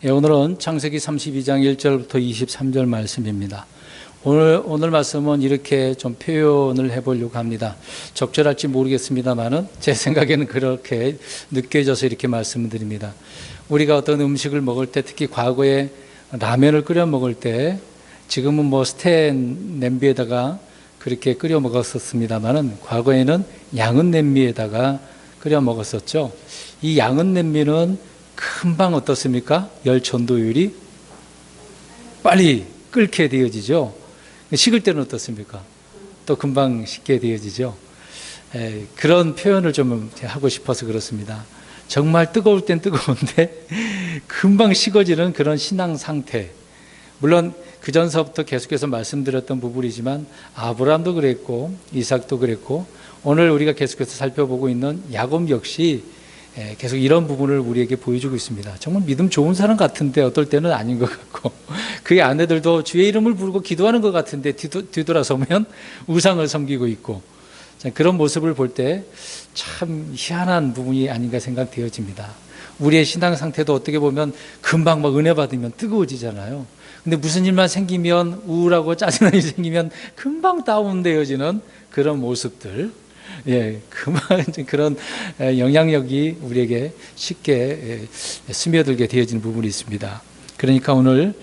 오늘은 창세기 32장 1절부터 23절 말씀입니다. 오늘 말씀은 이렇게 좀 표현을 해보려고 합니다. 적절할지 모르겠습니다만은 제 생각에는 그렇게 느껴져서 이렇게 말씀을 드립니다. 우리가 어떤 음식을 먹을 때, 특히 과거에 라면을 끓여 먹을 때, 지금은 스텐 냄비에다가 그렇게 끓여 먹었었습니다만은 과거에는 양은 냄비에다가 끓여 먹었었죠. 이 양은 냄비는 금방 어떻습니까? 열 전도율이 빨리 끓게 되어지죠. 식을 때는 어떻습니까? 또 금방 식게 되어지죠. 그런 표현을 좀 하고 싶어서 그렇습니다. 정말 뜨거울 땐 뜨거운데 금방 식어지는 그런 신앙 상태. 물론 그 전서부터 계속해서 말씀드렸던 부분이지만 아브라함도 그랬고 이삭도 그랬고 오늘 우리가 계속해서 살펴보고 있는 야곱 역시 계속 이런 부분을 우리에게 보여주고 있습니다. 정말 믿음 좋은 사람 같은데 어떨 때는 아닌 것 같고 그의 아내들도 주의 이름을 부르고 기도하는 것 같은데 뒤돌아서면 우상을 섬기고 있고 그런 모습을 볼 때 참 희한한 부분이 아닌가 생각되어집니다. 우리의 신앙 상태도 어떻게 보면 금방 은혜 받으면 뜨거워지잖아요. 근데 무슨 일만 생기면 우울하고 짜증난 일이 생기면 금방 다운되어지는 그런 모습들, 그만 그런 영향력이 우리에게 쉽게 스며들게 되어지는 부분이 있습니다. 그러니까 오늘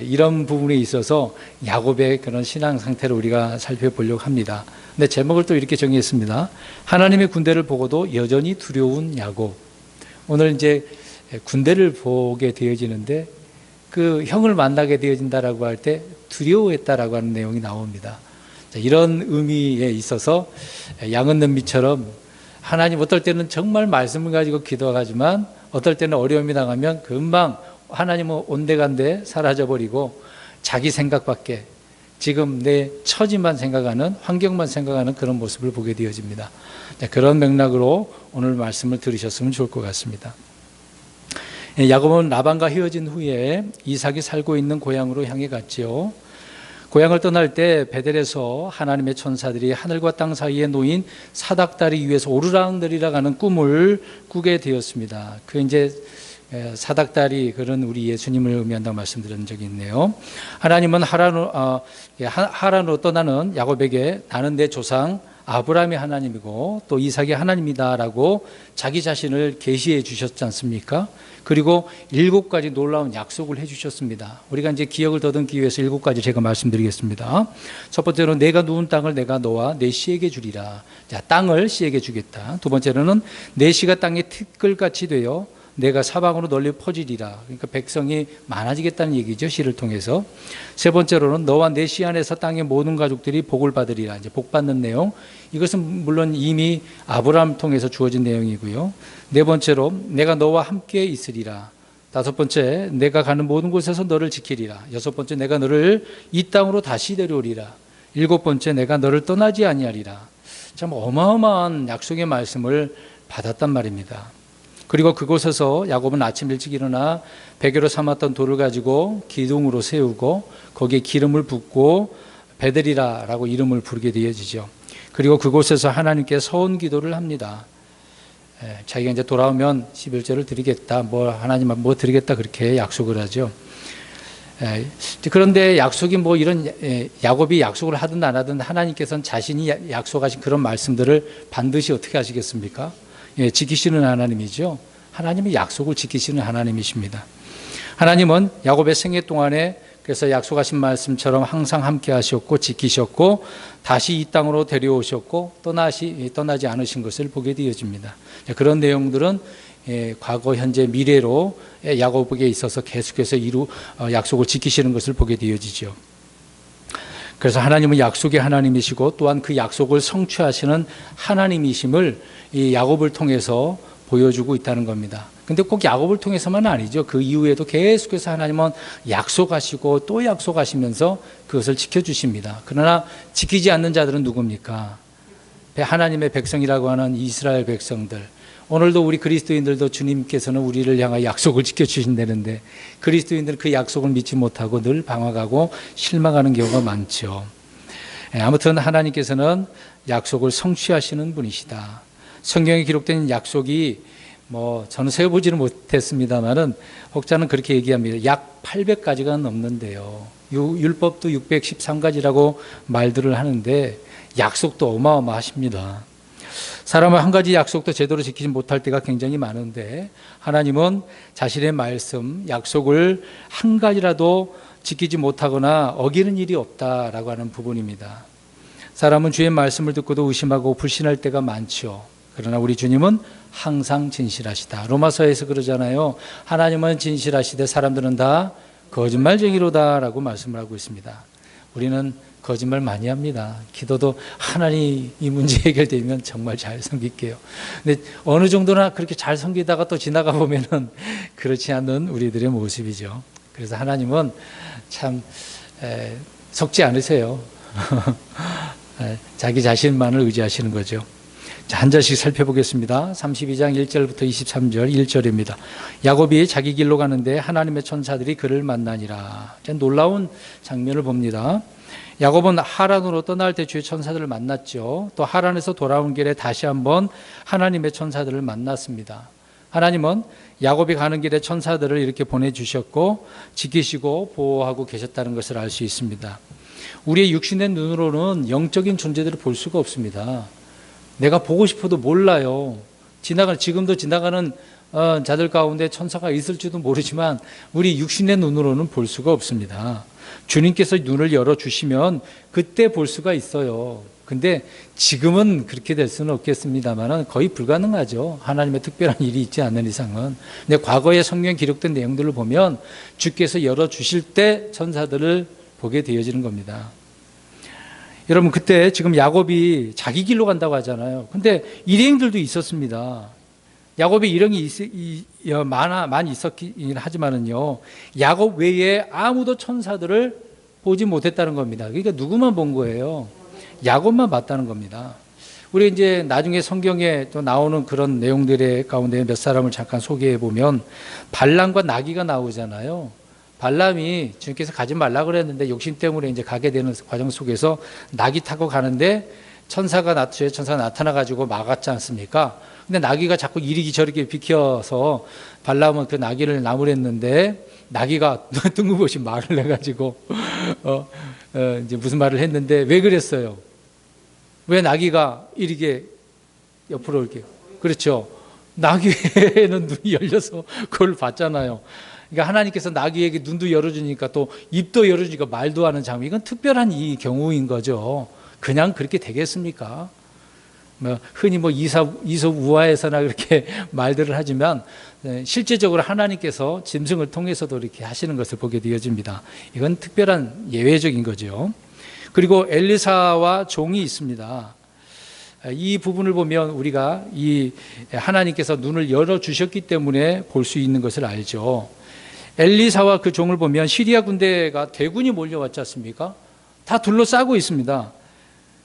이런 부분에 있어서 야곱의 그런 신앙 상태를 우리가 살펴보려고 합니다. 근데 제목을 또 이렇게 정의했습니다. 하나님의 군대를 보고도 여전히 두려운 야곱. 오늘 이제 군대를 보게 되어지는데 그 형을 만나게 되어진다라고 할 때 두려워했다라고 하는 내용이 나옵니다. 이런 의미에 있어서 양은 냄비처럼 하나님 어떨 때는 정말 말씀을 가지고 기도하지만 어떨 때는 어려움이 당하면 금방 하나님은 온데간데 사라져버리고 자기 생각밖에 지금 내 처지만 생각하는 환경만 생각하는 그런 모습을 보게 되어집니다. 그런 맥락으로 오늘 말씀을 들으셨으면 좋을 것 같습니다. 야곱은 라반과 헤어진 후에 이삭이 살고 있는 고향으로 향해 갔지요. 고향을 떠날 때 베델에서 하나님의 천사들이 하늘과 땅 사이에 놓인 사닥다리 위에서 오르락내리락 하는 꿈을 꾸게 되었습니다. 그 이제 사닥다리, 그런 우리 예수님을 의미한다고 말씀드린 적이 있네요. 하나님은 하란으로 떠나는 야곱에게 나는 내 조상 아브라함의 하나님이고 또 이삭의 하나님이다라고 자기 자신을 계시해 주셨지 않습니까? 그리고 7가지 놀라운 약속을 해 주셨습니다. 우리가 이제 기억을 더듬기 위해서 7가지 제가 말씀드리겠습니다. 첫 번째로는 내가 누운 땅을 내가 너와 내 씨에게 주리라. 자, 땅을 씨에게 주겠다. 두 번째로는 내 씨가 땅의 티끌같이 되어 내가 사방으로 널리 퍼지리라. 그러니까 백성이 많아지겠다는 얘기죠. 씨를 통해서. 세 번째로는 너와 내 씨 안에서 땅의 모든 가족들이 복을 받으리라. 이제 복 받는 내용. 이것은 물론 이미 아브라함을 통해서 주어진 내용이고요. 네 번째로 내가 너와 함께 있으리라. 다섯 번째 내가 가는 모든 곳에서 너를 지키리라. 여섯 번째 내가 너를 이 땅으로 다시 데려오리라. 일곱 번째 내가 너를 떠나지 아니하리라. 참 어마어마한 약속의 말씀을 받았단 말입니다. 그리고 그곳에서 야곱은 아침 일찍 일어나 베개로 삼았던 돌을 가지고 기둥으로 세우고 거기에 기름을 붓고 베델이라라고 이름을 부르게 되어지죠. 그리고 그곳에서 하나님께 서원 기도를 합니다. 자기가 이제 돌아오면 11절을 드리겠다, 하나님 드리겠다 그렇게 약속을 하죠. 그런데 약속이 이런 야곱이 약속을 하든 안 하든 하나님께서는 자신이 약속하신 그런 말씀들을 반드시 어떻게 하시겠습니까? 지키시는 하나님이죠. 하나님이 약속을 지키시는 하나님이십니다. 하나님은 야곱의 생애 동안에 그래서 약속하신 말씀처럼 항상 함께 하셨고 지키셨고 다시 이 땅으로 데려오셨고 떠나지 않으신 것을 보게 되어집니다. 그런 내용들은 과거, 현재, 미래로 야곱에게 있어서 계속해서 약속을 지키시는 것을 보게 되어지죠. 그래서 하나님은 약속의 하나님이시고 또한 그 약속을 성취하시는 하나님이심을 이 야곱을 통해서 보여주고 있다는 겁니다. 근데 꼭 야곱을 통해서만 아니죠. 그 이후에도 계속해서 하나님은 약속하시고 또 약속하시면서 그것을 지켜주십니다. 그러나 지키지 않는 자들은 누굽니까? 하나님의 백성이라고 하는 이스라엘 백성들. 오늘도 우리 그리스도인들도 주님께서는 우리를 향하여 약속을 지켜주신다는데 그리스도인들은 그 약속을 믿지 못하고 늘 방황하고 실망하는 경우가 많죠. 아무튼 하나님께서는 약속을 성취하시는 분이시다. 성경에 기록된 약속이 저는 세어보지는 못했습니다만은 혹자는 그렇게 얘기합니다. 약 800가지가 넘는데요. 율법도 613가지라고 말들을 하는데 약속도 어마어마하십니다. 사람은 한 가지 약속도 제대로 지키지 못할 때가 굉장히 많은데 하나님은 자신의 말씀, 약속을 한 가지라도 지키지 못하거나 어기는 일이 없다라고 하는 부분입니다. 사람은 주의 말씀을 듣고도 의심하고 불신할 때가 많죠. 그러나 우리 주님은 항상 진실하시다. 로마서에서 그러잖아요. 하나님은 진실하시되 사람들은 다 거짓말쟁이로다라고 말씀을 하고 있습니다. 우리는 거짓말 많이 합니다. 기도도 하나님 이 문제 해결되면 정말 잘 섬길게요. 근데 어느 정도나 그렇게 잘 섬기다가 또 지나가 보면은 그렇지 않는 우리들의 모습이죠. 그래서 하나님은 참 속지 않으세요. 자기 자신만을 의지하시는 거죠. 자, 한 절씩 살펴보겠습니다. 32장 1절부터 23절 1절입니다. 야곱이 자기 길로 가는데 하나님의 천사들이 그를 만나니라. 놀라운 장면을 봅니다. 야곱은 하란으로 떠날 때 주의 천사들을 만났죠. 또 하란에서 돌아온 길에 다시 한번 하나님의 천사들을 만났습니다. 하나님은 야곱이 가는 길에 천사들을 이렇게 보내주셨고 지키시고 보호하고 계셨다는 것을 알 수 있습니다. 우리의 육신의 눈으로는 영적인 존재들을 볼 수가 없습니다. 내가 보고 싶어도 몰라요. 지금도 지나가는 자들 가운데 천사가 있을지도 모르지만 우리 육신의 눈으로는 볼 수가 없습니다. 주님께서 눈을 열어주시면 그때 볼 수가 있어요. 근데 지금은 그렇게 될 수는 없겠습니다만 거의 불가능하죠. 하나님의 특별한 일이 있지 않는 이상은. 근데 과거에 성경에 기록된 내용들을 보면 주께서 열어주실 때 천사들을 보게 되어지는 겁니다. 여러분, 그때 지금 야곱이 자기 길로 간다고 하잖아요. 근데 일행들도 있었습니다. 야곱의 일행이 많이 있었긴 하지만은요, 야곱 외에 아무도 천사들을 보지 못했다는 겁니다. 그러니까 누구만 본 거예요? 야곱만 봤다는 겁니다. 우리 이제 나중에 성경에 또 나오는 그런 내용들의 가운데 몇 사람을 잠깐 소개해 보면 발람과 나귀가 나오잖아요. 발람이 주님께서 가지 말라 그랬는데 욕심 때문에 이제 가게 되는 과정 속에서 나귀 타고 가는데 천사가 나타나가지고 막았지 않습니까? 근데 나귀가 자꾸 이리기 저리기 비켜서 발람은 그 나귀를 나무랬는데 나귀가 뜬금없이 말을 해가지고 이제 무슨 말을 했는데 왜 그랬어요? 왜 나귀가 이렇게 옆으로 이렇게? 그렇죠. 나귀에는 눈이 열려서 그걸 봤잖아요. 그러니까 하나님께서 나귀에게 눈도 열어주니까 또 입도 열어주니까 말도 하는 장면, 이건 특별한 이 경우인 거죠. 그냥 그렇게 되겠습니까? 흔히 이솝 우화에서나 그렇게 말들을 하지만 실제적으로 하나님께서 짐승을 통해서도 이렇게 하시는 것을 보게 되어집니다. 이건 특별한 예외적인 거죠. 그리고 엘리사와 종이 있습니다. 이 부분을 보면 우리가 이 하나님께서 눈을 열어주셨기 때문에 볼 수 있는 것을 알죠. 엘리사와 그 종을 보면 시리아 군대가 대군이 몰려왔지 않습니까? 다 둘러싸고 있습니다.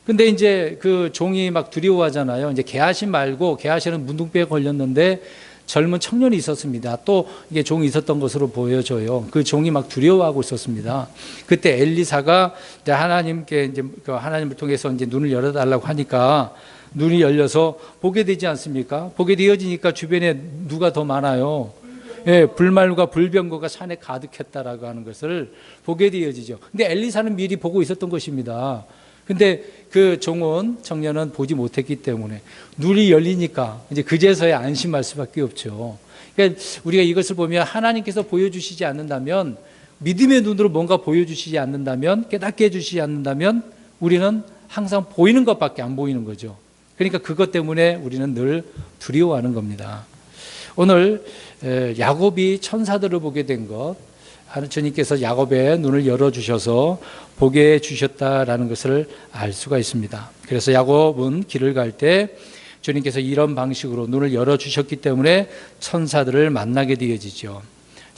근데 이제 그 종이 막 두려워하잖아요. 이제 게하시 말고, 게하시는 문둥병에 걸렸는데 젊은 청년이 있었습니다. 또 이게 종이 있었던 것으로 보여져요. 그 종이 막 두려워하고 있었습니다. 그때 엘리사가 이제 하나님께 이제 하나님을 통해서 이제 눈을 열어달라고 하니까 눈이 열려서 보게 되지 않습니까? 보게 되어지니까 주변에 누가 더 많아요? 예, 불말과 불병거가 산에 가득했다라고 하는 것을 보게 되어지죠. 근데 엘리사는 미리 보고 있었던 것입니다. 근데 그 청년은 보지 못했기 때문에 눈이 열리니까 이제 그제서야 안심할 수밖에 없죠. 그러니까 우리가 이것을 보면 하나님께서 보여주시지 않는다면, 믿음의 눈으로 뭔가 보여주시지 않는다면, 깨닫게 해주시지 않는다면 우리는 항상 보이는 것밖에 안 보이는 거죠. 그러니까 그것 때문에 우리는 늘 두려워하는 겁니다. 오늘 야곱이 천사들을 보게 된 것, 주님께서 야곱의 눈을 열어주셔서 보게 해주셨다라는 것을 알 수가 있습니다. 그래서 야곱은 길을 갈 때 주님께서 이런 방식으로 눈을 열어주셨기 때문에 천사들을 만나게 되어지죠.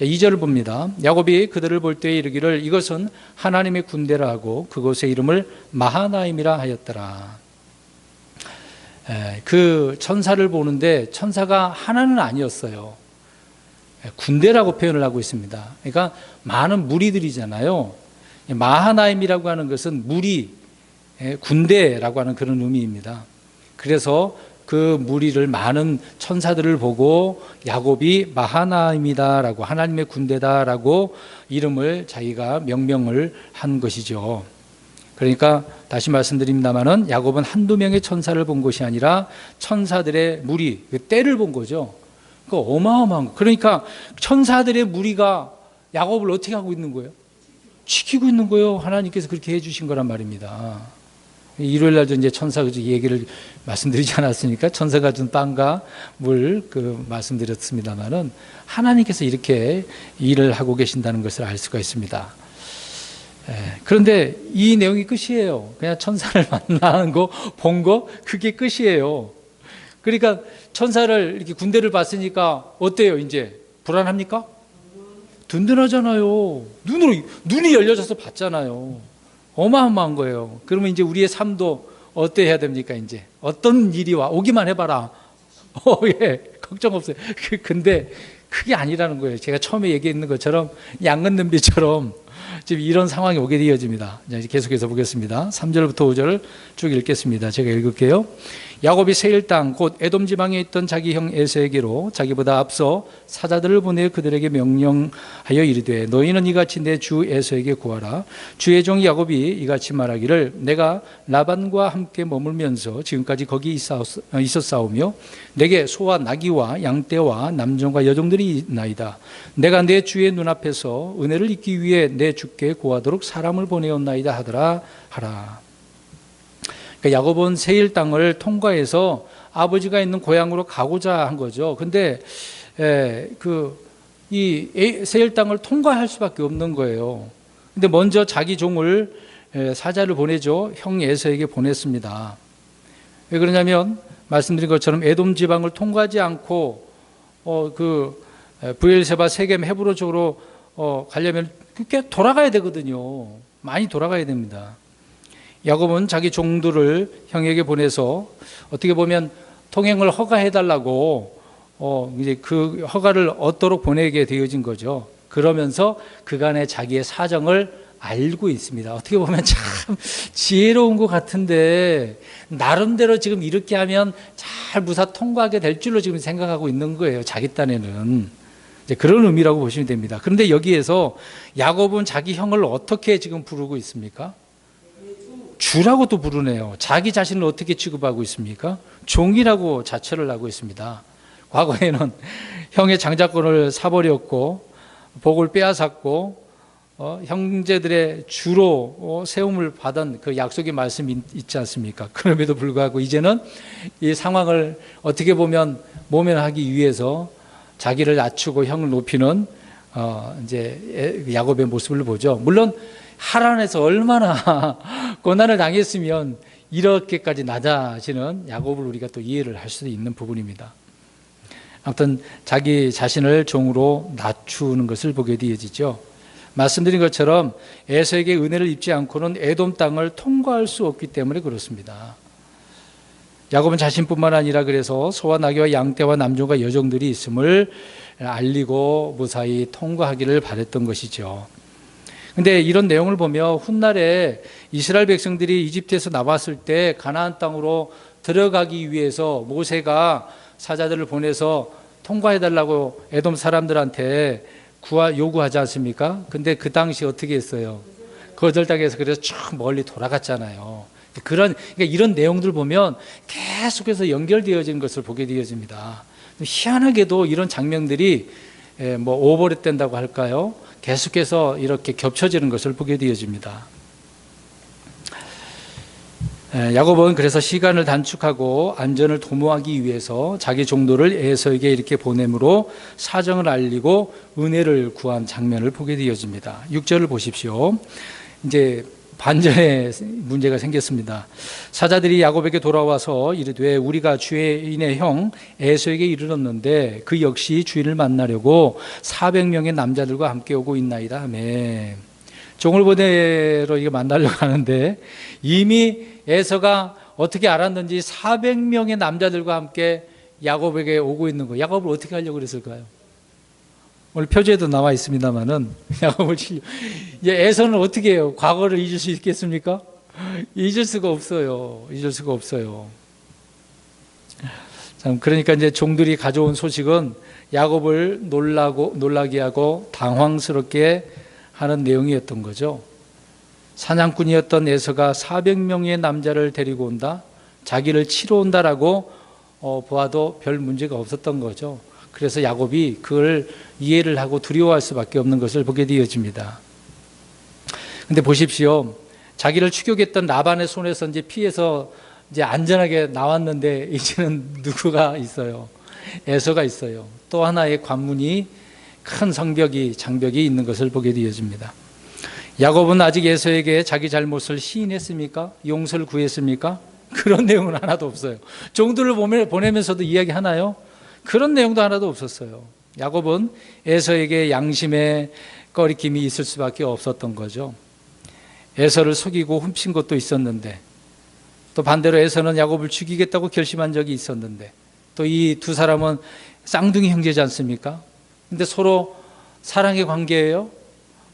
2절을 봅니다. 야곱이 그들을 볼 때에 이르기를 이것은 하나님의 군대라 하고 그곳의 이름을 마하나임이라 하였더라. 그 천사를 보는데 천사가 하나는 아니었어요. 군대라고 표현을 하고 있습니다. 그러니까 많은 무리들이잖아요. 마하나임이라고 하는 것은 무리, 군대라고 하는 그런 의미입니다. 그래서 그 무리를 많은 천사들을 보고 야곱이 마하나임이다라고 하나님의 군대다라고 이름을 자기가 명명을 한 것이죠. 그러니까 다시 말씀드립니다마는 야곱은 한두 명의 천사를 본 것이 아니라 천사들의 무리, 떼를 본 거죠. 그 어마어마한 거. 그러니까 천사들의 무리가 야곱을 어떻게 하고 있는 거예요? 지키고 있는 거예요. 하나님께서 그렇게 해주신 거란 말입니다. 일요일 날도 이제 천사 얘기를 말씀드리지 않았으니까 천사가 준 빵과 물 말씀드렸습니다만은 하나님께서 이렇게 일을 하고 계신다는 것을 알 수가 있습니다. 그런데 이 내용이 끝이에요. 그냥 천사를 만나는 거, 본 거, 그게 끝이에요. 그러니까 천사를 이렇게 군대를 봤으니까 어때요, 이제? 불안합니까? 든든하잖아요. 눈이 열려져서 봤잖아요. 어마어마한 거예요. 그러면 이제 우리의 삶도 어때 해야 됩니까, 이제? 어떤 일이 오기만 해봐라. 예, 걱정 없어요. 근데 그게 아니라는 거예요. 제가 처음에 얘기했는 것처럼 양은 냄비처럼 지금 이런 상황이 오게 되어집니다. 계속해서 보겠습니다. 3절부터 5절을 쭉 읽겠습니다. 제가 읽을게요. 야곱이 세일 땅 곧 에돔 지방에 있던 자기 형 에서에게로 자기보다 앞서 사자들을 보내 그들에게 명령하여 이르되 너희는 이같이 내 주 에서에게 구하라. 주의 종 야곱이 이같이 말하기를 내가 라반과 함께 머물면서 지금까지 거기 있었사오며 내게 소와 나귀와 양떼와 남종과 여종들이 있나이다. 내가 내 주의 눈앞에서 은혜를 입기 위해 내 주께 구하도록 사람을 보내었나이다 하라. 그러니까 야곱은 세일 땅을 통과해서 아버지가 있는 고향으로 가고자 한 거죠. 근데 이 세일 땅을 통과할 수밖에 없는 거예요. 근데 먼저 자기 종을 사자를 보내죠. 형 에서에게 보냈습니다. 왜 그러냐면 말씀드린 것처럼 에돔 지방을 통과하지 않고 브엘세바 세겜 헤브론 쪽으로 가려면 꽤 돌아가야 되거든요. 많이 돌아가야 됩니다. 야곱은 자기 종들을 형에게 보내서 어떻게 보면 통행을 허가해달라고 이제 그 허가를 얻도록 보내게 되어진 거죠. 그러면서 그간의 자기의 사정을 알고 있습니다. 어떻게 보면 참 지혜로운 것 같은데 나름대로 지금 이렇게 하면 잘 무사 통과하게 될 줄로 지금 생각하고 있는 거예요. 자기 딴에는. 이제 그런 의미라고 보시면 됩니다. 그런데 여기에서 야곱은 자기 형을 어떻게 지금 부르고 있습니까? 주라고 또 부르네요. 자기 자신을 어떻게 취급하고 있습니까? 종이라고 자처를 하고 있습니다. 과거에는 형의 장자권을 사버렸고 복을 빼앗았고 형제들의 주로 세움을 받은 그 약속의 말씀이 있지 않습니까? 그럼에도 불구하고 이제는 이 상황을 어떻게 보면 모면하기 위해서 자기를 낮추고 형을 높이는 이제 야곱의 모습을 보죠. 물론 하란에서 얼마나 고난을 당했으면 이렇게까지 낮아지는 야곱을 우리가 또 이해를 할 수도 있는 부분입니다. 아무튼 자기 자신을 종으로 낮추는 것을 보게 되어지죠. 말씀드린 것처럼 에서에게 은혜를 입지 않고는 에돔 땅을 통과할 수 없기 때문에 그렇습니다. 야곱은 자신뿐만 아니라 그래서 소와 나귀와 양떼와 남종과 여종들이 있음을 알리고 무사히 통과하기를 바랬던 것이죠. 근데 이런 내용을 보며 훗날에 이스라엘 백성들이 이집트에서 나왔을 때 가나안 땅으로 들어가기 위해서 모세가 사자들을 보내서 통과해달라고 에돔 사람들한테 요구하지 않습니까? 근데 그 당시 어떻게 했어요? 거절당해서 그래서 쭉 멀리 돌아갔잖아요. 그러니까 이런 내용들 보면 계속해서 연결되어지는 것을 보게 되어집니다. 희한하게도 이런 장면들이 오버랩 된다고 할까요? 계속해서 이렇게 겹쳐지는 것을 보게 되어집니다. 야곱은 그래서 시간을 단축하고 안전을 도모하기 위해서 자기 종도를 에서에게 이렇게 보내므로 사정을 알리고 은혜를 구한 장면을 보게 되어집니다. 6절을 보십시오. 이제 반전의 문제가 생겼습니다. 사자들이 야곱에게 돌아와서 이르되 우리가 주인의 형 에서에게 이르렀는데 그 역시 주인을 만나려고 400명의 남자들과 함께 오고 있나이다 하며 종을 보내러 이거 만나려고 하는데 이미 에서가 어떻게 알았는지 400명의 남자들과 함께 야곱에게 오고 있는 거예요. 야곱을 어떻게 하려고 그랬을까요? 오늘 표제에도 나와 있습니다만은 야곱을 에서는 어떻게 해요? 과거를 잊을 수 있겠습니까? 잊을 수가 없어요. 잊을 수가 없어요. 그러니까 이제 종들이 가져온 소식은 야곱을 놀라게 하고 당황스럽게 하는 내용이었던 거죠. 사냥꾼이었던 에서가 400명의 남자를 데리고 온다, 자기를 치러 온다라고 보아도 별 문제가 없었던 거죠. 그래서 야곱이 그걸 이해를 하고 두려워할 수밖에 없는 것을 보게 되어집니다. 근데 보십시오. 자기를 추격했던 라반의 손에서 이제 피해서 이제 안전하게 나왔는데 이제는 누구가 있어요? 에서가 있어요. 또 하나의 관문이, 큰 장벽이 있는 것을 보게 되어집니다. 야곱은 아직 에서에게 자기 잘못을 시인했습니까? 용서를 구했습니까? 그런 내용은 하나도 없어요. 종들을 보내면서도 이야기하나요? 그런 내용도 하나도 없었어요. 야곱은 에서에게 양심의 꺼리낌이 있을 수밖에 없었던 거죠. 에서를 속이고 훔친 것도 있었는데, 또 반대로 에서는 야곱을 죽이겠다고 결심한 적이 있었는데, 또 이 두 사람은 쌍둥이 형제지 않습니까? 근데 서로 사랑의 관계예요.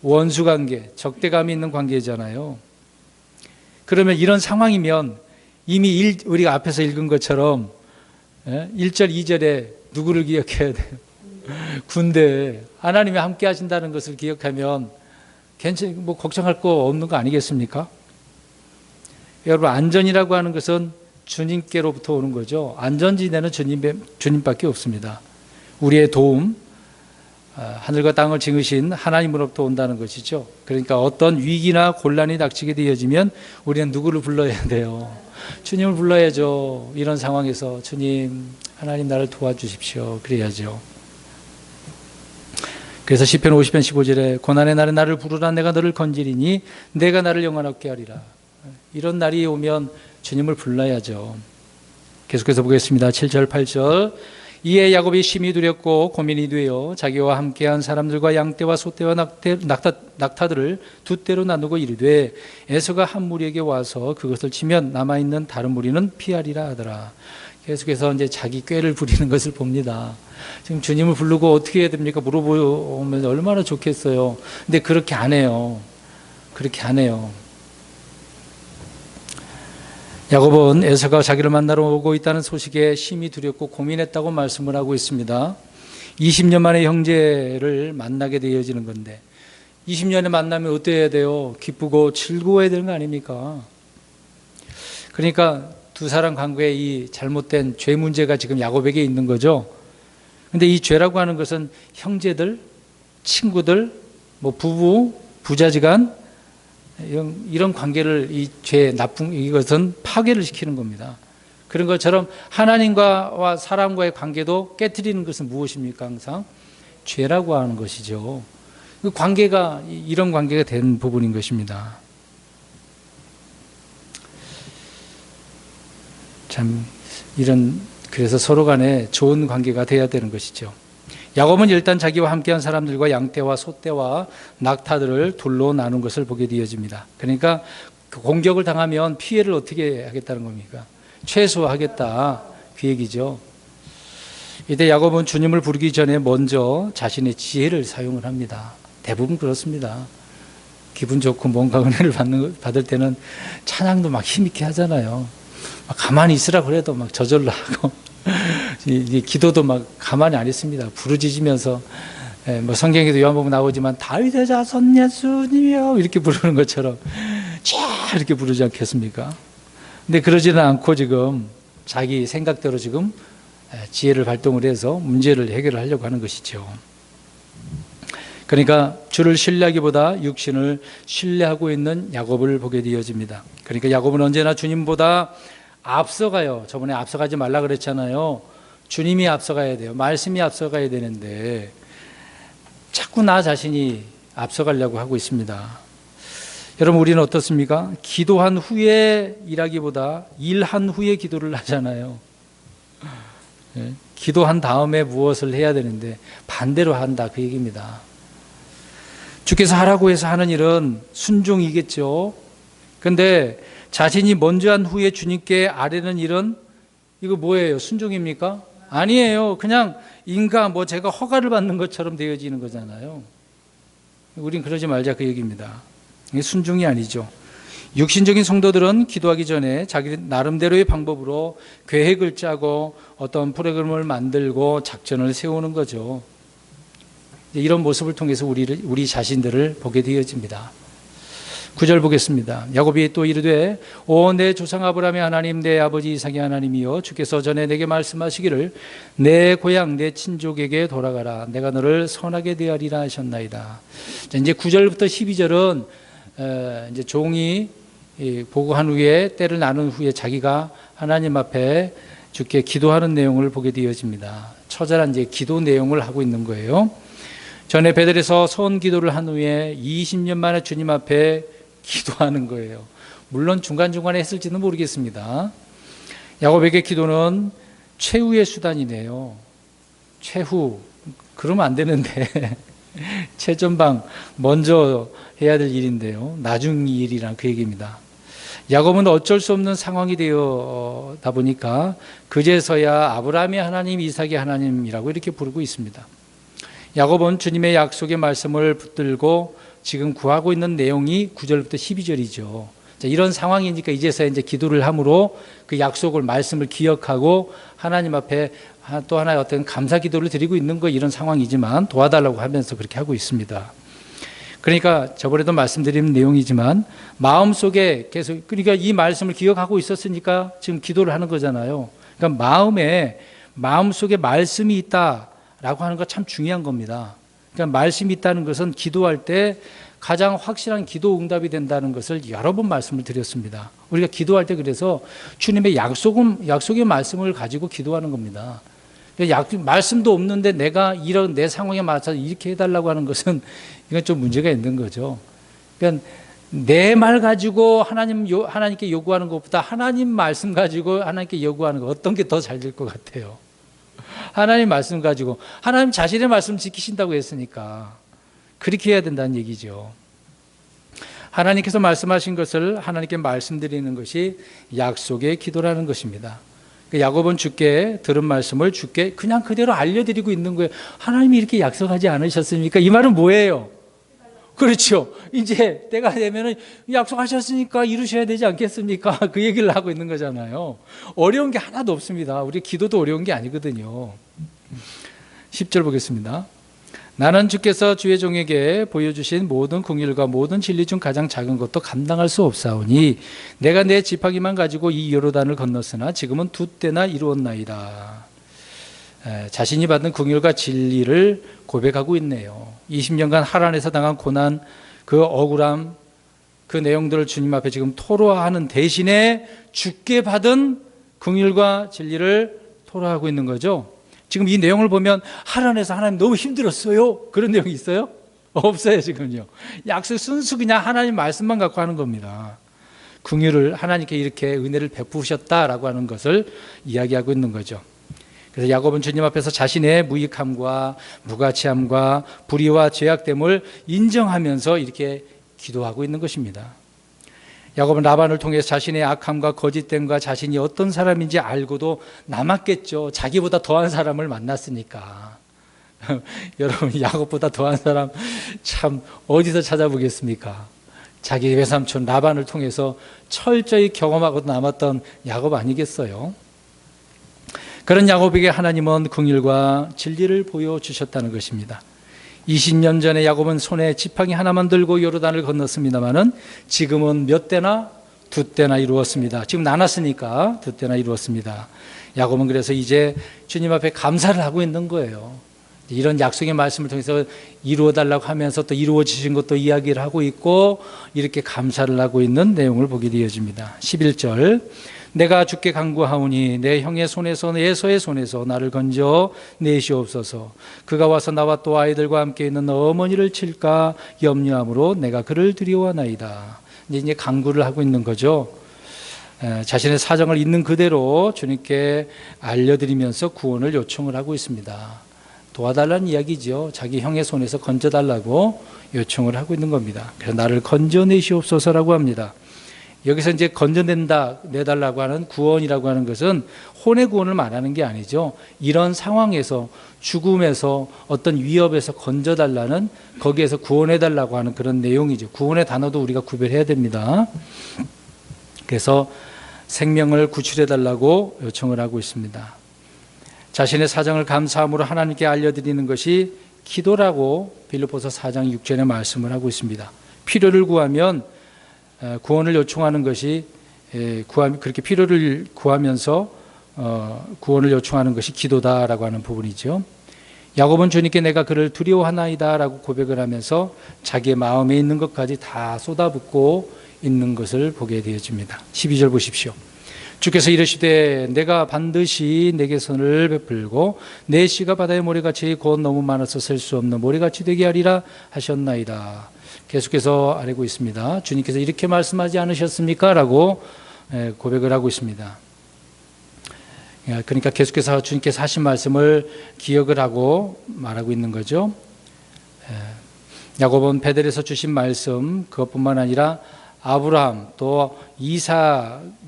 원수 관계, 적대감이 있는 관계잖아요. 그러면 이런 상황이면 이미 우리가 앞에서 읽은 것처럼 1절, 2절에 누구를 기억해야 돼요? 군대. 하나님이 함께 하신다는 것을 기억하면 걱정할 거 없는 거 아니겠습니까? 여러분, 안전이라고 하는 것은 주님께로부터 오는 거죠. 안전지대는 주님밖에 없습니다. 우리의 도움, 하늘과 땅을 지으신 하나님으로부터 온다는 것이죠. 그러니까 어떤 위기나 곤란이 닥치게 되어지면 우리는 누구를 불러야 돼요? 주님을 불러야죠. 이런 상황에서 주님, 하나님 나를 도와주십시오. 그래야죠. 그래서 시편 50편 15절에 고난의 날에 나를 부르라, 내가 너를 건지리니 내가 나를 영원하게 하리라. 이런 날이 오면 주님을 불러야죠. 계속해서 보겠습니다. 7절 8절. 이에 야곱이 심히 두렵고 고민이 되어 자기와 함께한 사람들과 양떼와 소떼와 낙타들을 두 떼로 나누고 이르되 에서가 한 무리에게 와서 그것을 치면 남아있는 다른 무리는 피하리라 하더라. 계속해서 이제 자기 꾀를 부리는 것을 봅니다. 지금 주님을 부르고 어떻게 해야 됩니까? 물어보면 얼마나 좋겠어요. 근데 그렇게 안 해요. 그렇게 안 해요. 야곱은 에서가 자기를 만나러 오고 있다는 소식에 심히 두렵고 고민했다고 말씀을 하고 있습니다. 20년 만에 형제를 만나게 되어지는 건데 20년에 만나면 어때야 돼요? 기쁘고 즐거워야 되는 거 아닙니까? 그러니까 두 사람 관계에 이 잘못된 죄 문제가 지금 야곱에게 있는 거죠. 근데 이 죄라고 하는 것은 형제들, 친구들, 부부, 부자지간 이런 관계를 이 죄, 이것은 파괴를 시키는 겁니다. 그런 것처럼 하나님과 사람과의 관계도 깨트리는 것은 무엇입니까? 항상 죄라고 하는 것이죠. 그 관계가 이런 관계가 된 부분인 것입니다. 참 그래서 서로 간에 좋은 관계가 돼야 되는 것이죠. 야곱은 일단 자기와 함께한 사람들과 양떼와 소떼와 낙타들을 둘로 나눈 것을 보게 되어집니다. 그러니까 공격을 당하면 피해를 어떻게 하겠다는 겁니까? 최소화하겠다, 그 얘기죠. 이때 야곱은 주님을 부르기 전에 먼저 자신의 지혜를 사용을 합니다. 대부분 그렇습니다. 기분 좋고 뭔가 은혜를 받을 때는 찬양도 막 힘있게 하잖아요. 막 가만히 있으라 그래도 막 저절로 하고 기도도 막 가만히 안 있습니다. 부르짖으면서 성경에도 요한복음 나오지만 다윗의 자손 예수님이여 이렇게 부르는 것처럼 쫙 이렇게 부르지 않겠습니까? 근데 그러지는 않고 지금 자기 생각대로 지금 지혜를 발동을 해서 문제를 해결하려고 하는 것이죠. 그러니까 주를 신뢰하기보다 육신을 신뢰하고 있는 야곱을 보게 되어집니다. 그러니까 야곱은 언제나 주님보다 앞서가요. 저번에 앞서가지 말라 그랬잖아요. 주님이 앞서가야 돼요. 말씀이 앞서가야 되는데 자꾸 나 자신이 앞서가려고 하고 있습니다. 여러분, 우리는 어떻습니까? 기도한 후에 일하기보다 일한 후에 기도를 하잖아요. 기도한 다음에 무엇을 해야 되는데 반대로 한다, 그 얘기입니다. 주께서 하라고 해서 하는 일은 순종이겠죠. 그런데 자신이 먼저 한 후에 주님께 아뢰는 일은 이거 뭐예요? 순종입니까? 아니에요. 그냥 제가 허가를 받는 것처럼 되어지는 거잖아요. 우린 그러지 말자, 그 얘기입니다. 이게 순종이 아니죠. 육신적인 성도들은 기도하기 전에 자기 나름대로의 방법으로 계획을 짜고 어떤 프로그램을 만들고 작전을 세우는 거죠. 이런 모습을 통해서 우리 자신들을 보게 되어집니다. 9절 보겠습니다. 야곱이 또 이르되 오 내 조상 아브라함의 하나님 내 아버지 이삭의 하나님이여 주께서 전에 내게 말씀하시기를 내 고향 내 친족에게 돌아가라 내가 너를 선하게 대하리라 하셨나이다. 이제 9절부터 12절은 이제 종이 보고한 후에 때를 나눈 후에 자기가 하나님 앞에 주께 기도하는 내용을 보게 되어집니다. 처절한 이제 기도 내용을 하고 있는 거예요. 전에 베델에서 소원 기도를 한 후에 20년 만에 주님 앞에 기도하는 거예요. 물론 중간중간에 했을지는 모르겠습니다. 야곱에게 기도는 최후의 수단이네요. 최후. 그러면 안 되는데 최전방 먼저 해야 될 일인데요. 나중 일이란 그 얘기입니다. 야곱은 어쩔 수 없는 상황이 되어다 보니까 그제서야 아브라함의 하나님, 이삭의 하나님이라고 이렇게 부르고 있습니다. 야곱은 주님의 약속의 말씀을 붙들고 지금 구하고 있는 내용이 9절부터 12절이죠. 이런 상황이니까 이제서야 이제 기도를 함으로 그 약속을 말씀을 기억하고 하나님 앞에 또 하나의 어떤 감사 기도를 드리고 있는 거 이런 상황이지만 도와달라고 하면서 그렇게 하고 있습니다. 그러니까 저번에도 말씀드린 내용이지만 마음속에 계속 그러니까 이 말씀을 기억하고 있었으니까 지금 기도를 하는 거잖아요. 그러니까 마음속에 말씀이 있다라고 하는 거 참 중요한 겁니다. 그러니까 말씀이 있다는 것은 기도할 때 가장 확실한 기도 응답이 된다는 것을 여러 번 말씀을 드렸습니다. 우리가 기도할 때 그래서 주님의 약속의 말씀을 가지고 기도하는 겁니다. 말씀도 없는데 내가 이런 내 상황에 맞춰서 이렇게 해달라고 하는 것은 이건 좀 문제가 있는 거죠. 그러니까 내 말 가지고 하나님께 요구하는 것보다 하나님 말씀 가지고 하나님께 요구하는 것 어떤 게 더 잘 될 것 같아요? 하나님 말씀 가지고 하나님 자신의 말씀 지키신다고 했으니까 그렇게 해야 된다는 얘기죠. 하나님께서 말씀하신 것을 하나님께 말씀드리는 것이 약속의 기도라는 것입니다. 야곱은 주께 들은 말씀을 주께 그냥 그대로 알려드리고 있는 거예요. 하나님이 이렇게 약속하지 않으셨습니까? 이 말은 뭐예요? 그렇죠. 이제 때가 되면은 약속하셨으니까 이루셔야 되지 않겠습니까? 그 얘기를 하고 있는 거잖아요. 어려운 게 하나도 없습니다. 우리 기도도 어려운 게 아니거든요. 10절 보겠습니다. 나는 주께서 주의 종에게 보여주신 모든 긍휼과 모든 진리 중 가장 작은 것도 감당할 수 없사오니 내가 내 지팡이만 가지고 이 요르단을 건넜으나 지금은 2때나 이루었나이다. 자신이 받은 긍휼과 진리를 고백하고 있네요. 20년간 하란에서 당한 고난, 그 억울함, 그 내용들을 주님 앞에 지금 토로하는 대신에 주께 받은 긍휼과 진리를 토로하고 있는 거죠. 지금 이 내용을 보면 하란에서 하나님 너무 힘들었어요. 그런 내용이 있어요? 없어요 지금요. 약속 순수 그냥 하나님 말씀만 갖고 하는 겁니다. 긍휼을 하나님께 이렇게 은혜를 베푸셨다라고 하는 것을 이야기하고 있는 거죠. 그래서 야곱은 주님 앞에서 자신의 무익함과 무가치함과 불의와 죄악됨을 인정하면서 이렇게 기도하고 있는 것입니다. 야곱은 라반을 통해서 자신의 악함과 거짓됨과 자신이 어떤 사람인지 알고도 남았겠죠. 자기보다 더한 사람을 만났으니까. 여러분 야곱보다 더한 사람 참 어디서 찾아보겠습니까? 자기 외삼촌 라반을 통해서 철저히 경험하고 남았던 야곱 아니겠어요? 그런 야곱에게 하나님은 긍휼과 진리를 보여주셨다는 것입니다. 20년 전에 야곱은 손에 지팡이 하나만 들고 요르단을 건넜습니다마는 지금은 몇 대나? 2때나 이루었습니다. 지금 나눴으니까 2때나 이루었습니다. 야곱은 그래서 이제 주님 앞에 감사를 하고 있는 거예요. 이런 약속의 말씀을 통해서 이루어달라고 하면서 또 이루어지신 것도 이야기를 하고 있고 이렇게 감사를 하고 있는 내용을 보게 되어집니다. 11절 내가 주께 간구하오니 내 형의 손에서 에서의 손에서 나를 건져 내시옵소서. 그가 와서 나와 또 아이들과 함께 있는 어머니를 칠까 염려함으로 내가 그를 두려워하나이다. 이제 간구를 하고 있는 거죠. 자신의 사정을 있는 그대로 주님께 알려드리면서 구원을 요청을 하고 있습니다. 도와달라는 이야기죠. 자기 형의 손에서 건져달라고 요청을 하고 있는 겁니다. 그래서 나를 건져내시옵소서라고 합니다. 여기서 이제 건져낸다, 내달라고 하는 구원이라고 하는 것은 혼의 구원을 말하는 게 아니죠. 이런 상황에서, 죽음에서, 어떤 위협에서 건져달라는, 거기에서 구원해달라고 하는 그런 내용이죠. 구원의 단어도 우리가 구별해야 됩니다. 그래서 생명을 구출해달라고 요청을 하고 있습니다. 자신의 사정을 감사함으로 하나님께 알려드리는 것이 기도라고 빌립보서 4장 6절에 말씀을 하고 있습니다. 필요를 구하면 구원을 요청하는 것이, 그렇게 필요를 구하면서 구원을 요청하는 것이 기도다라고 하는 부분이죠. 야곱은 주님께 내가 그를 두려워하나이다라고 고백을 하면서 자기의 마음에 있는 것까지 다 쏟아붓고 있는 것을 보게 되어집니다. 12절 보십시오. 주께서 이르시되 내가 반드시 내게 선을 베풀고 내 씨가 바다의 모래같이 곧 너무 많아서 셀 수 없는 모래같이 되게 하리라 하셨나이다. 계속해서 아뢰고 있습니다. 주님께서 이렇게 말씀하지 않으셨습니까? 라고 고백을 하고 있습니다. 그러니까 계속해서 주님께서 하신 말씀을 기억을 하고 말하고 있는 거죠. 야곱은 베델에서 주신 말씀, 그것뿐만 아니라 아브라함 또 이삭을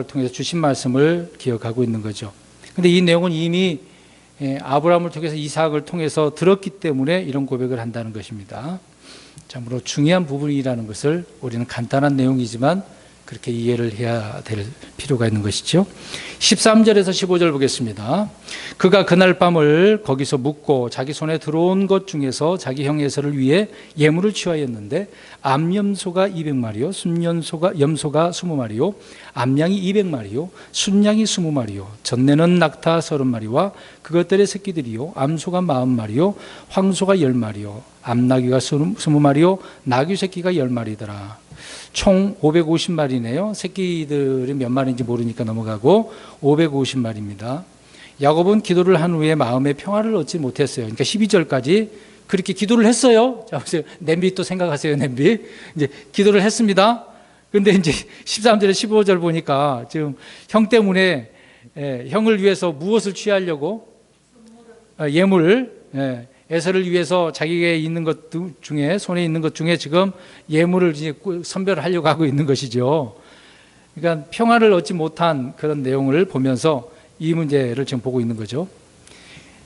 통해서 주신 말씀을 기억하고 있는 거죠. 그런데 이 내용은 이미 아브라함을 통해서 이삭을 통해서 들었기 때문에 이런 고백을 한다는 것입니다. 참으로 중요한 부분이라는 것을 우리는 간단한 내용이지만 그렇게 이해를 해야 될 필요가 있는 것이죠. 13절에서 15절 보겠습니다. 그가 그날 밤을 거기서 묵고 자기 손에 들어온 것 중에서 자기 형 에서를 위해 예물을 취하였는데 암염소가 200마리요 염소가 20마리요 암양이 200마리요 순양이 20마리요 전내는 낙타 30마리와 그것들의 새끼들이요 암소가 40마리요 황소가 10마리요 암나귀가 20마리요 나귀 새끼가 10마리더라. 총 550마리네요. 새끼들이 몇 마리인지 모르니까 넘어가고 550마리입니다. 야곱은 기도를 한 후에 마음의 평화를 얻지 못했어요. 그러니까 12절까지 그렇게 기도를 했어요. 자, 보세요. 냄비 또 생각하세요. 냄비. 이제 기도를 했습니다. 근데 이제 13절에 15절 보니까 지금 형 때문에 형을 위해서 무엇을 취하려고? 예물. 에서를 위해서 자기에게 있는 것 중에, 손에 있는 것 중에 지금 예물을 이제 선별하려고 하고 있는 것이죠. 그러니까 평화를 얻지 못한 그런 내용을 보면서 이 문제를 지금 보고 있는 거죠.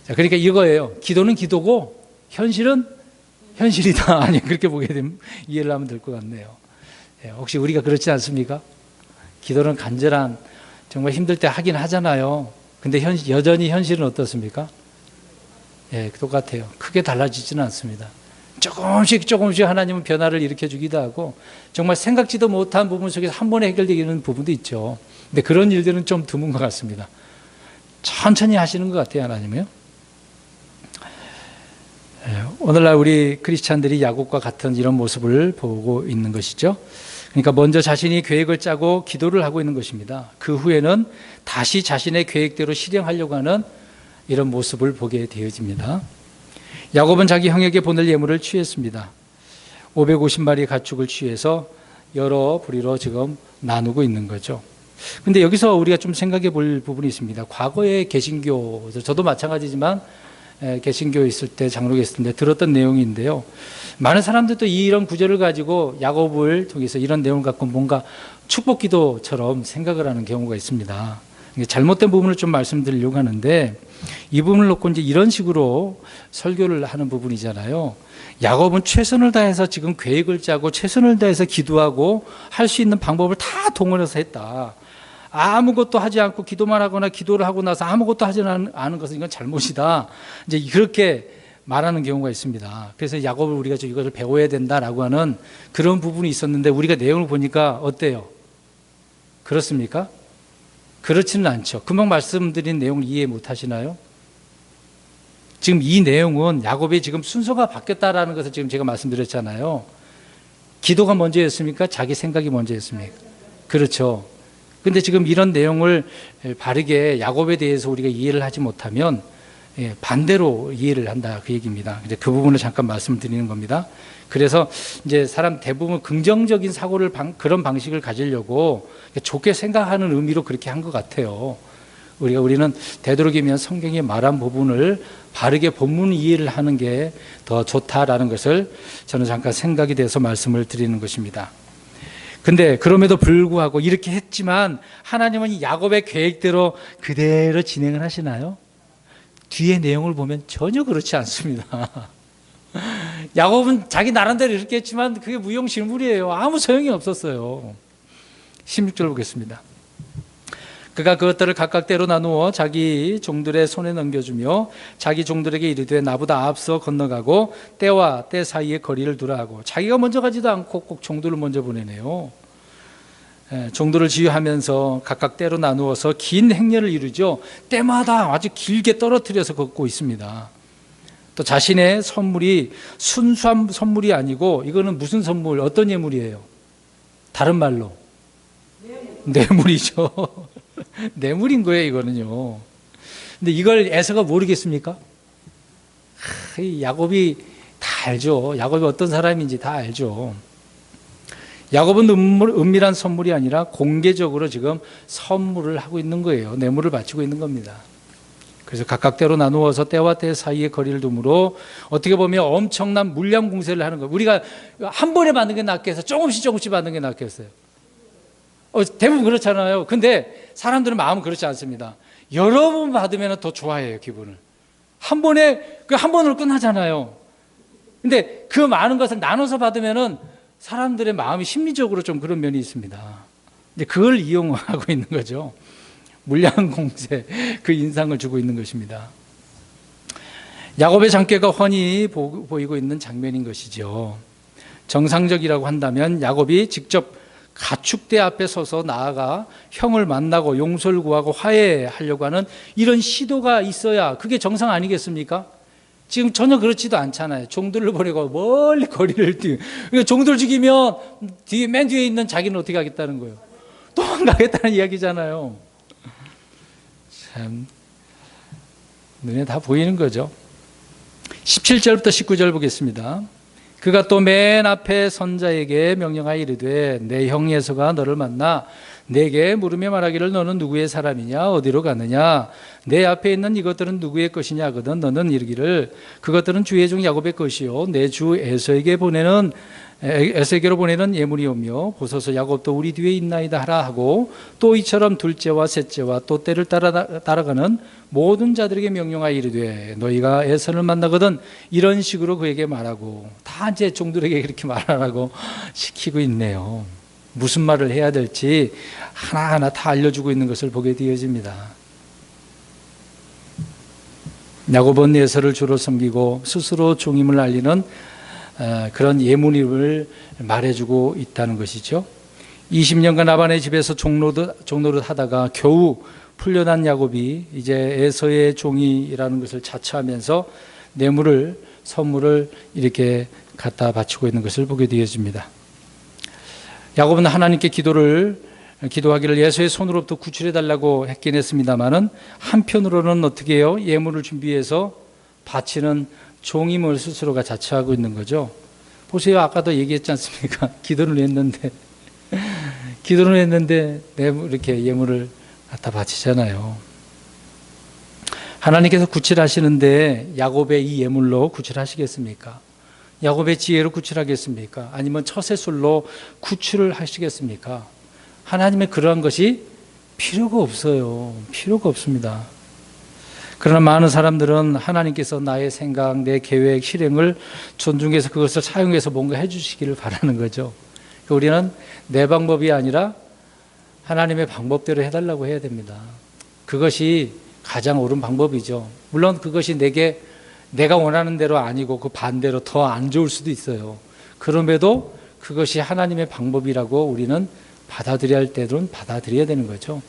자, 그러니까 이거예요. 기도는 기도고 현실은 현실이다. 아니, 그렇게 보게 되면 이해를 하면 될 것 같네요. 혹시 우리가 그렇지 않습니까? 기도는 간절한, 정말 힘들 때 하긴 하잖아요. 근데 여전히 현실은 어떻습니까? 똑같아요. 크게 달라지지는 않습니다. 조금씩 하나님은 변화를 일으켜주기도 하고 정말 생각지도 못한 부분 속에서 한 번에 해결되는 부분도 있죠. 근데 그런 일들은 좀 드문 것 같습니다. 천천히 하시는 것 같아요, 하나님은요. 오늘날 우리 크리스찬들이 야곱과 같은 이런 모습을 보고 있는 것이죠. 그러니까 먼저 자신이 계획을 짜고 기도를 하고 있는 것입니다. 그 후에는 다시 자신의 계획대로 실행하려고 하는 이런 모습을 보게 되어집니다. 야곱은 자기 형에게 보낼 예물을 취했습니다. 550마리 가축을 취해서 여러 부리로 지금 나누고 있는 거죠. 근데 여기서 우리가 좀 생각해 볼 부분이 있습니다. 과거에 개신교, 저도 마찬가지지만 개신교에 있을 때, 장로에 있을 때 들었던 내용인데요. 많은 사람들도 이런 구절을 가지고 야곱을 통해서 이런 내용을 갖고 뭔가 축복 기도처럼 생각을 하는 경우가 있습니다. 잘못된 부분을 좀 말씀드리려고 하는데 이 부분을 놓고 이제 이런 식으로 설교를 하는 부분이잖아요. 야곱은 최선을 다해서 지금 계획을 짜고 최선을 다해서 기도하고 할 수 있는 방법을 다 동원해서 했다. 아무것도 하지 않고 기도만 하거나 기도를 하고 나서 아무것도 하지 않은 것은 이건 잘못이다. 이제 그렇게 말하는 경우가 있습니다. 그래서 야곱을 우리가 이것을 배워야 된다라고 하는 그런 부분이 있었는데 우리가 내용을 보니까 어때요? 그렇습니까? 그렇지는 않죠. 금방 말씀드린 내용을 이해 못 하시나요? 지금 이 내용은 야곱의 지금 순서가 바뀌었다라는 것을 지금 제가 말씀드렸잖아요. 기도가 먼저였습니까? 자기 생각이 먼저였습니까? 그렇죠. 근데 지금 이런 내용을 바르게 야곱에 대해서 우리가 이해를 하지 못하면 반대로 이해를 한다, 그 얘기입니다. 이제 그 부분을 잠깐 말씀드리는 겁니다. 그래서 이제 사람 대부분 긍정적인 사고를 그런 방식을 가지려고 좋게 생각하는 의미로 그렇게 한 것 같아요. 우리는 되도록이면 성경이 말한 부분을 바르게 본문 이해를 하는 게 더 좋다라는 것을 저는 잠깐 생각이 돼서 말씀을 드리는 것입니다. 근데 그럼에도 불구하고 이렇게 했지만 하나님은 이 야곱의 계획대로 그대로 진행을 하시나요? 뒤에 내용을 보면 전혀 그렇지 않습니다. 야곱은 자기 나름대로 이렇게 했지만 그게 무용실물이에요. 아무 소용이 없었어요. 16절 보겠습니다. 그가 그것들을 각각 때로 나누어 자기 종들의 손에 넘겨주며 자기 종들에게 이르되 나보다 앞서 건너가고 때와 때 사이에 거리를 두라 하고, 자기가 먼저 가지도 않고 꼭 종들을 먼저 보내네요. 종들을 지휘하면서 각각 때로 나누어서 긴 행렬을 이루죠. 때마다 아주 길게 떨어뜨려서 걷고 있습니다. 또 자신의 선물이 순수한 선물이 아니고, 이거는 무슨 선물, 어떤 예물이에요? 다른 말로 뇌물이죠. 뇌물인 거예요, 이거는요. 근데 이걸 에서가 모르겠습니까? 야곱이 다 알죠. 야곱이 어떤 사람인지 다 알죠. 야곱은 은밀한 선물이 아니라 공개적으로 지금 선물을 하고 있는 거예요. 뇌물을 바치고 있는 겁니다. 그래서 각각 때로 나누어서 때와 때 사이에 거리를 두므로 어떻게 보면 엄청난 물량 공세를 하는 거예요. 우리가 한 번에 받는 게 낫겠어요? 조금씩 받는 게 낫겠어요? 대부분 그렇잖아요. 근데 사람들은 마음은 그렇지 않습니다. 여러 번 받으면 더 좋아해요, 기분을. 한 번에, 한 번으로 끝나잖아요. 근데 그 많은 것을 나눠서 받으면은 사람들의 마음이 심리적으로 좀 그런 면이 있습니다. 근데 그걸 이용하고 있는 거죠. 물량 공세, 그 인상을 주고 있는 것입니다. 야곱의 장깨가 훤히 보이고 있는 장면인 것이죠. 정상적이라고 한다면 야곱이 직접 가축대 앞에 서서 나아가 형을 만나고 용서를 구하고 화해하려고 하는 이런 시도가 있어야 그게 정상 아니겠습니까? 지금 전혀 그렇지도 않잖아요. 종들을 보내고 멀리 거리를 뛰고, 그러니까 종들 죽이면 맨 뒤에 있는 자기는 어떻게 하겠다는 거예요? 도망가겠다는 이야기잖아요. 참 눈에 다 보이는 거죠. 17절부터 19절 보겠습니다. 그가 또 맨 앞에 선자에게 명령하여 이르되 내 형 에서가 너를 만나 내게 물으며 말하기를 너는 누구의 사람이냐 어디로 가느냐 내 앞에 있는 이것들은 누구의 것이냐 하거든 너는 이르기를 그것들은 주의 종 야곱의 것이요 내 주 에서에게로 보내는 예물이오며 보소서 야곱도 우리 뒤에 있나이다 하라 하고 또 이처럼 둘째와 셋째와 또 때를 따라가는 모든 자들에게 명령하여 이르되 너희가 에서를 만나거든 이런 식으로 그에게 말하고, 다 이제 종들에게 그렇게 말하라고 시키고 있네요. 무슨 말을 해야 될지 하나하나 다 알려주고 있는 것을 보게 되어집니다. 야곱은 에서를 주로 섬기고 스스로 종임을 알리는 그런 예문임을 말해주고 있다는 것이죠. 20년간 라반의 집에서 종노릇 하다가 겨우 풀려난 야곱이 이제 에서의 종이라는 것을 자처하면서 뇌물을, 선물을 이렇게 갖다 바치고 있는 것을 보게 되어집니다. 야곱은 하나님께 기도하기를 에서의 손으로부터 구출해달라고 했긴 했습니다만은 한편으로는 어떻게 해요? 예물을 준비해서 바치는 종임을 스스로가 자처하고 있는 거죠. 보세요. 아까도 얘기했지 않습니까? 기도를 했는데 이렇게 예물을 갖다 바치잖아요. 하나님께서 구출하시는데 야곱의 이 예물로 구출하시겠습니까? 야곱의 지혜로 구출하겠습니까? 아니면 처세술로 구출을 하시겠습니까? 하나님의 그러한 것이 필요가 없어요. 필요가 없습니다. 그러나 많은 사람들은 하나님께서 나의 생각, 내 계획, 실행을 존중해서 그것을 사용해서 뭔가 해주시기를 바라는 거죠. 우리는 내 방법이 아니라 하나님의 방법대로 해달라고 해야 됩니다. 그것이 가장 옳은 방법이죠. 물론 그것이 내가 원하는 대로 아니고 그 반대로 더 안 좋을 수도 있어요. 그럼에도 그것이 하나님의 방법이라고 우리는 받아들여야 할 때는 받아들여야 되는 거죠.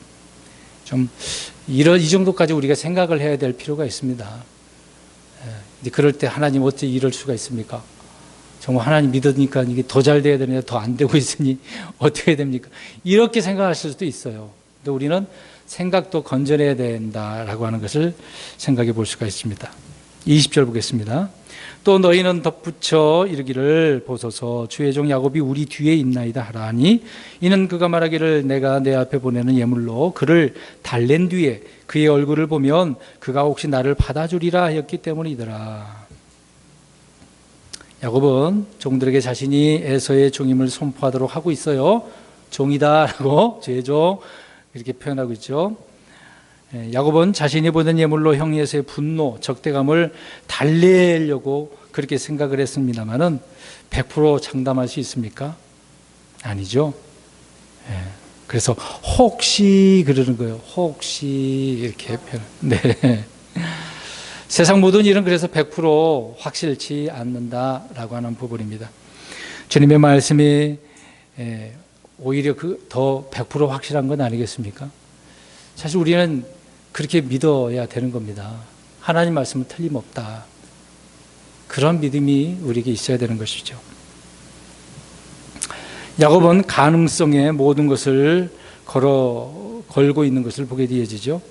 이 정도까지 우리가 생각을 해야 될 필요가 있습니다. 그럴 때 하나님 어떻게 이럴 수가 있습니까? 정말 하나님 믿으니까 이게 더 잘 돼야 되는데 더 안 되고 있으니 어떻게 됩니까? 이렇게 생각하실 수도 있어요. 근데 우리는 생각도 건져내야 된다라고 하는 것을 생각해 볼 수가 있습니다. 20절 보겠습니다. 또 너희는 덧붙여 이르기를 보소서 주의 종 야곱이 우리 뒤에 있나이다 하라니 이는 그가 말하기를 내가 내 앞에 보내는 예물로 그를 달랜 뒤에 그의 얼굴을 보면 그가 혹시 나를 받아주리라 하였기 때문이더라. 야곱은 종들에게 자신이 에서의 종임을 선포하도록 하고 있어요. 종이다라고 죄종 이렇게 표현하고 있죠. 야곱은 자신이 보낸 예물로 형 에서의 분노, 적대감을 달래려고 그렇게 생각을 했습니다만은 100% 장담할 수 있습니까? 아니죠. 그래서 혹시 그러는 거예요. 혹시 이렇게 표현. 네. 세상 모든 일은 그래서 100% 확실치 않는다라고 하는 부분입니다. 주님의 말씀이 오히려 더 100% 확실한 건 아니겠습니까? 사실 우리는 그렇게 믿어야 되는 겁니다. 하나님 말씀은 틀림없다. 그런 믿음이 우리에게 있어야 되는 것이죠. 야곱은 가능성에 모든 것을 걸고 있는 것을 보게 되어지죠.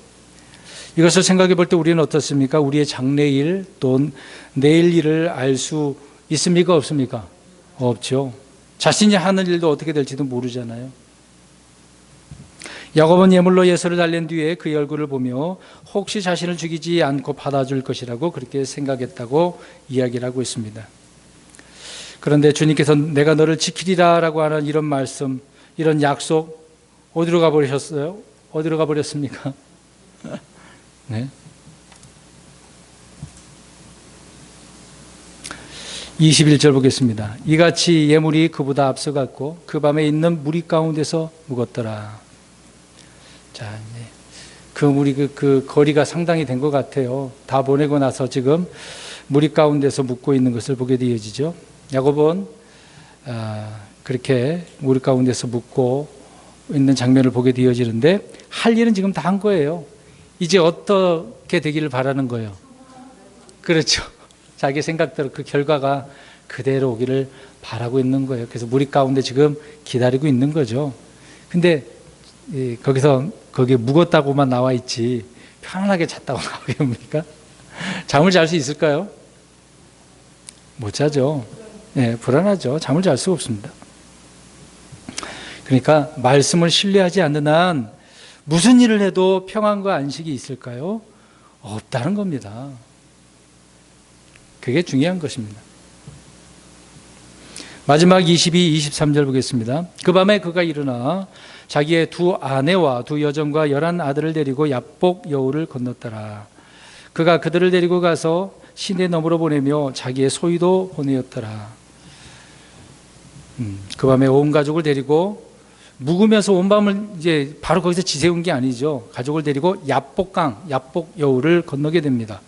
이것을 생각해 볼 때 우리는 어떻습니까? 우리의 장래일 또 내일 일을 알 수 있습니까? 없습니까? 없죠. 자신이 하는 일도 어떻게 될지도 모르잖아요. 야곱은 예물로 예서를 달랜 뒤에 그의 얼굴을 보며 혹시 자신을 죽이지 않고 받아줄 것이라고 그렇게 생각했다고 이야기를 하고 있습니다. 그런데 주님께서 내가 너를 지키리라 라고 하는 이런 말씀, 이런 약속 어디로 가버리셨어요? 어디로 가버렸습니까? 네. 21절 보겠습니다. 이같이 예물이 그보다 앞서갔고 그 밤에 있는 무리 가운데서 묵었더라. 자, 그 무리 그 거리가 상당히 된 것 같아요. 다 보내고 나서 지금 무리 가운데서 묵고 있는 것을 보게 되어지죠. 야곱은 그렇게 무리 가운데서 묵고 있는 장면을 보게 되어지는데 할 일은 지금 다 한 거예요. 이제 어떻게 되기를 바라는 거예요. 그렇죠. 자기 생각대로 그 결과가 그대로 오기를 바라고 있는 거예요. 그래서 무리 가운데 지금 기다리고 있는 거죠. 근데 거기에 묵었다고만 나와 있지 편안하게 잤다고 나오겠습니까? 잠을 잘 수 있을까요? 못 자죠. 네, 불안하죠. 잠을 잘 수가 없습니다. 그러니까 말씀을 신뢰하지 않는 한 무슨 일을 해도 평안과 안식이 있을까요? 없다는 겁니다. 그게 중요한 것입니다. 마지막 22, 23절 보겠습니다. 그 밤에 그가 일어나 자기의 두 아내와 두 여종과 11 아들을 데리고 야복 여우를 건넜더라. 그가 그들을 데리고 가서 시내 너머로 보내며 자기의 소유도 보내었더라. 그 밤에 온 가족을 데리고 묵으면서 온 밤을 이제 바로 거기서 지새운 게 아니죠. 가족을 데리고 야복강, 야복 여우를 건너게 됩니다.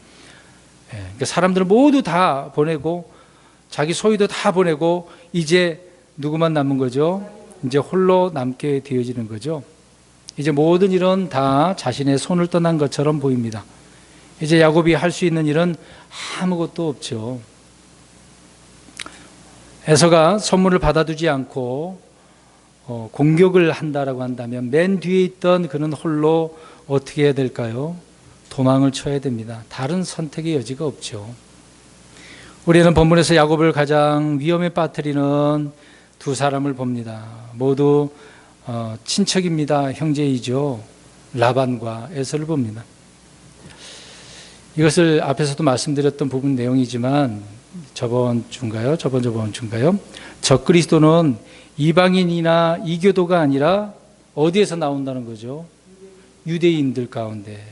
그러니까 사람들을 모두 다 보내고 자기 소유도 다 보내고 이제 누구만 남은 거죠? 이제 홀로 남게 되어지는 거죠. 이제 모든 일은 다 자신의 손을 떠난 것처럼 보입니다. 이제 야곱이 할 수 있는 일은 아무것도 없죠. 에서가 선물을 받아두지 않고 공격을 한다라고 한다면 맨 뒤에 있던 그는 홀로 어떻게 해야 될까요? 도망을 쳐야 됩니다. 다른 선택의 여지가 없죠. 우리는 본문에서 야곱을 가장 위험에 빠뜨리는 두 사람을 봅니다. 모두 친척입니다. 형제이죠. 라반과 에서를 봅니다. 이것을 앞에서도 말씀드렸던 부분 내용이지만 저번 주인가요? 적그리스도는 이방인이나 이교도가 아니라 어디에서 나온다는 거죠? 유대인들 가운데,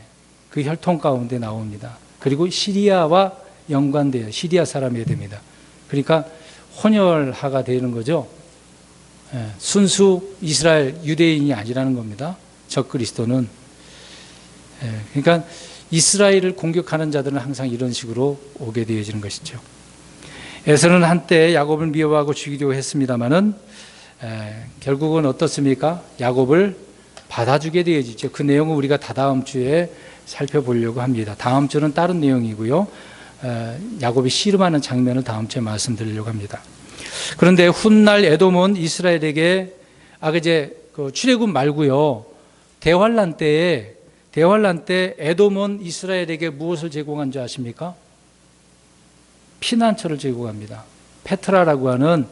그 혈통 가운데 나옵니다. 그리고 시리아와 연관돼요. 시리아 사람이어야 됩니다. 그러니까 혼혈화가 되는 거죠. 순수 이스라엘 유대인이 아니라는 겁니다. 적그리스도는. 그러니까 이스라엘을 공격하는 자들은 항상 이런 식으로 오게 되어지는 것이죠. 에서는 한때 야곱을 미워하고 죽이려고 했습니다마는 결국은 어떻습니까? 야곱을 받아주게 되어지죠. 그 내용은 우리가 다다음 주에 살펴보려고 합니다. 다음 주는 다른 내용이고요. 야곱이 씨름하는 장면을 다음 주에 말씀드리려고 합니다. 그런데 훗날 에돔은 이스라엘에게 이제 그 출애굽 말고요. 대환란 때 에돔은 이스라엘에게 무엇을 제공한 줄 아십니까? 피난처를 제공합니다. 페트라라고 하는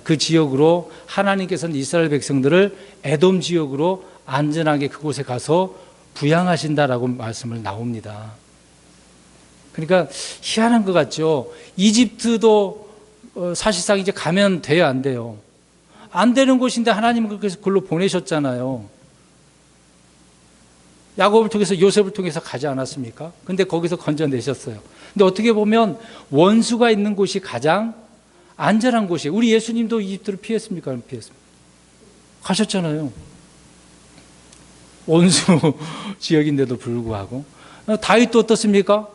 그 지역으로 하나님께서는 이스라엘 백성들을 에돔 지역으로 안전하게 그곳에 가서 부양하신다라고 말씀을 나옵니다. 그러니까 희한한 것 같죠. 이집트도 사실상 이제 가면 돼요, 안 돼요? 안 되는 곳인데 하나님은 그렇게 글로 보내셨잖아요. 야곱을 통해서 요셉을 통해서 가지 않았습니까? 근데 거기서 건져내셨어요. 근데 어떻게 보면 원수가 있는 곳이 가장 안전한 곳이에요. 우리 예수님도 이집트를 피했습니까? 안 피했습니까? 가셨잖아요. 원수 지역인데도 불구하고. 다윗도 어떻습니까?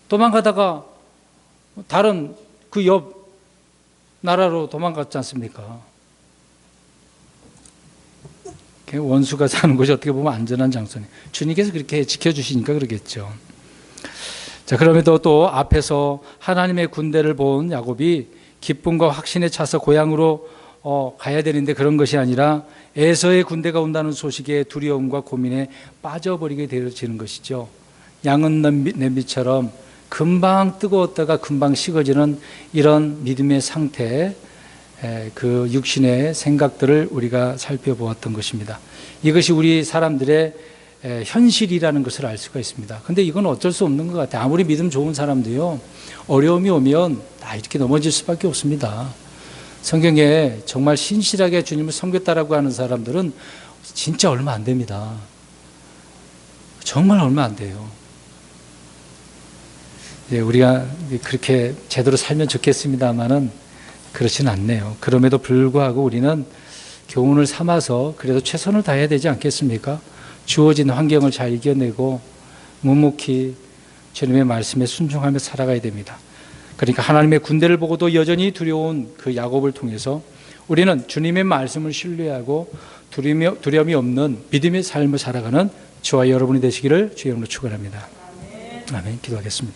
도망가다가 다른 그 옆 나라로 도망갔지 않습니까? 원수가 사는 곳이 어떻게 보면 안전한 장소네. 주님께서 그렇게 지켜주시니까 그러겠죠. 자, 그럼에도 또 앞에서 하나님의 군대를 본 야곱이 기쁨과 확신에 차서 고향으로 가야 되는데 그런 것이 아니라 에서의 군대가 온다는 소식에 두려움과 고민에 빠져버리게 되어지는 것이죠. 양은 냄비처럼 금방 뜨거웠다가 금방 식어지는 이런 믿음의 상태, 그 육신의 생각들을 우리가 살펴보았던 것입니다. 이것이 우리 사람들의 현실이라는 것을 알 수가 있습니다. 근데 이건 어쩔 수 없는 것 같아요. 아무리 믿음 좋은 사람도요, 어려움이 오면 이렇게 넘어질 수밖에 없습니다. 성경에 정말 신실하게 주님을 섬겼다라고 하는 사람들은 진짜 얼마 안 됩니다. 정말 얼마 안 돼요. 우리가 그렇게 제대로 살면 좋겠습니다만은 그렇지는 않네요. 그럼에도 불구하고 우리는 교훈을 삼아서 그래도 최선을 다해야 되지 않겠습니까? 주어진 환경을 잘 이겨내고 묵묵히 주님의 말씀에 순종하며 살아가야 됩니다. 그러니까 하나님의 군대를 보고도 여전히 두려운 그 야곱을 통해서 우리는 주님의 말씀을 신뢰하고 두려움이 없는 믿음의 삶을 살아가는 저와 여러분이 되시기를 주의 이름으로 축원합니다. 아멘. 기도하겠습니다.